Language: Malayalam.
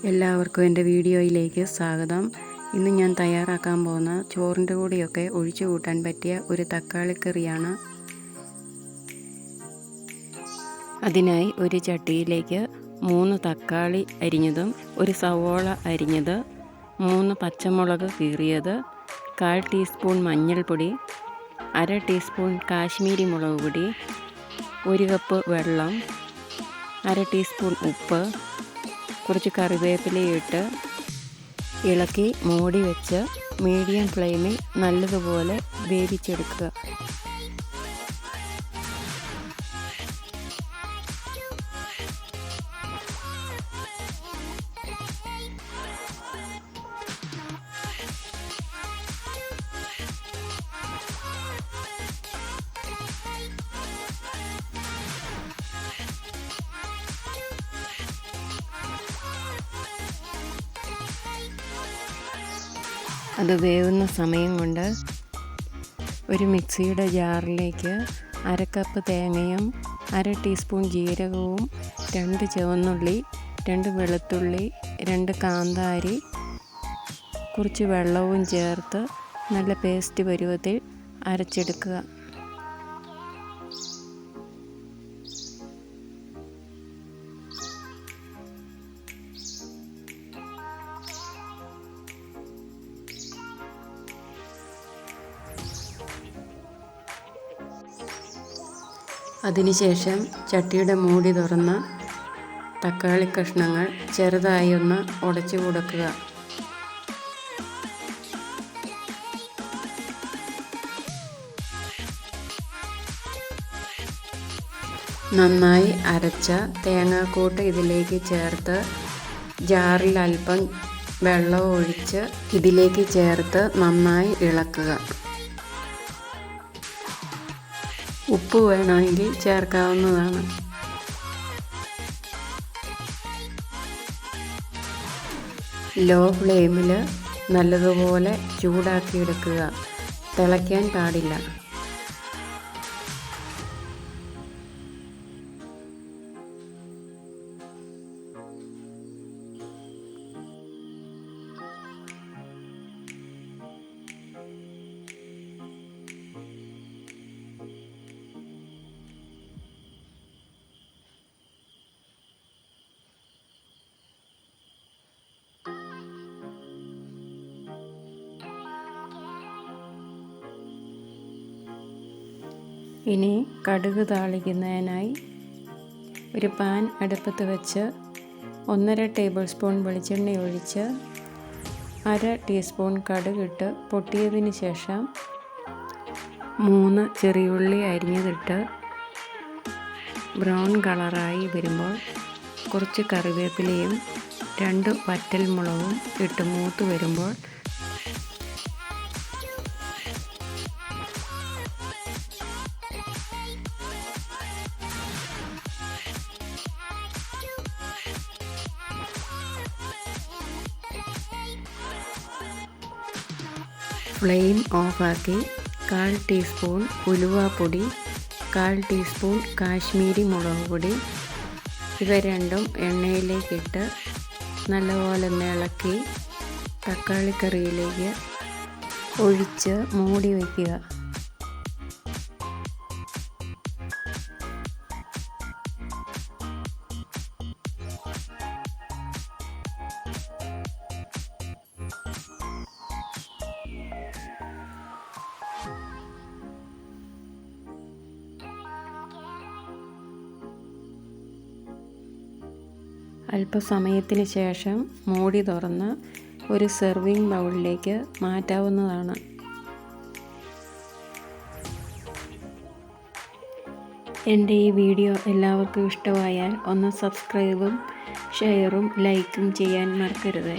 എല്ലാവർക്കും എൻ്റെ വീഡിയോയിലേക്ക് സ്വാഗതം. ഇന്ന് ഞാൻ തയ്യാറാക്കാൻ പോകുന്ന ചോറിൻ്റെ കൂടെയൊക്കെ ഒഴിച്ചു കൂട്ടാൻ പറ്റിയ ഒരു തക്കാളിക്കറിയാണ്. അതിനായി ഒരു ചട്ടിയിലേക്ക് 3 തക്കാളി അരിഞ്ഞതും, ഒരു സവോള അരിഞ്ഞത്, 3 പച്ചമുളക് കീറിയത്, 1/4 ടീസ്പൂൺ മഞ്ഞൾപ്പൊടി, 1/2 ടീസ്പൂൺ കാശ്മീരി മുളക് പൊടി, 1 കപ്പ് വെള്ളം, 1/2 ടീസ്പൂൺ ഉപ്പ്, കുറച്ച് കറിവേപ്പിലയിട്ട് ഇളക്കി മൂടി വെച്ച് മീഡിയം ഫ്ലെയിമിൽ നല്ലതുപോലെ വേവിച്ചെടുക്കുക. അത് വേവുന്ന സമയം കൊണ്ട് ഒരു മിക്സിയുടെ ജാറിലേക്ക് 1/2 കപ്പ് തേങ്ങയും, 1/2 ടീസ്പൂൺ ജീരകവും, 2 ചുവന്നുള്ളി, 2 വെളുത്തുള്ളി, 2 കാന്താരി, കുറച്ച് വെള്ളവും ചേർത്ത് നല്ല പേസ്റ്റ് പരുവത്തിൽ അരച്ചെടുക്കുക. അതിനുശേഷം ചട്ടിയുടെ മൂടി തുറന്ന് തക്കാളി കഷ്ണങ്ങൾ ചെറുതായി ഒന്ന് ഉടച്ചു കൊടുക്കുക. നന്നായി അരച്ച തേങ്ങാക്കൂട്ട് ഇതിലേക്ക് ചേർത്ത് ജാറിൽ അല്പം വെള്ളം ഒഴിച്ച് ഇതിലേക്ക് ചേർത്ത് നന്നായി ഇളക്കുക. ഉപ്പ് വേണമെങ്കിൽ ചേർക്കാവുന്നതാണ്. ലോ ഫ്ലെയിമിൽ നല്ലതുപോലെ ചൂടാക്കിയെടുക്കുക. തിളയ്ക്കാൻ പാടില്ല. ഇനി കടുക് താളിക്കുന്നതിനായി ഒരു പാൻ അടുപ്പത്ത് വെച്ച് 1.5 ടേബിൾ സ്പൂൺ വെളിച്ചെണ്ണ ഒഴിച്ച് 1/2 ടീസ്പൂൺ കടുകിട്ട് പൊട്ടിയതിന് ശേഷം 3 ചെറിയുള്ളി അരിഞ്ഞതിട്ട് ബ്രൗൺ കളറായി വരുമ്പോൾ കുറച്ച് കറിവേപ്പിലയും 2 വറ്റൽമുളകും ഇട്ട് മൂത്ത് വരുമ്പോൾ ഫ്ലെയിം ഓഫാക്കി 1/4 ടീസ്പൂൺ ഉലുവാപ്പൊടി, 1/4 ടീസ്പൂൺ കാശ്മീരി മുളക് പൊടി ഇവ രണ്ടും എണ്ണയിലേക്കിട്ട് നല്ലപോലെ ഇളക്കി തക്കാളിക്കറിയിലേക്ക് ഒഴിച്ച് മൂടി വയ്ക്കുക. അല്പസമയത്തിന് ശേഷം മൂടി തുറന്ന് ഒരു സെർവിങ് ബൗളിലേക്ക് മാറ്റാവുന്നതാണ്. എൻ്റെ ഈ വീഡിയോ എല്ലാവർക്കും ഇഷ്ടമായാൽ ഒന്ന് സബ്സ്ക്രൈബും ഷെയറും ലൈക്കും ചെയ്യാൻ മറക്കരുത്.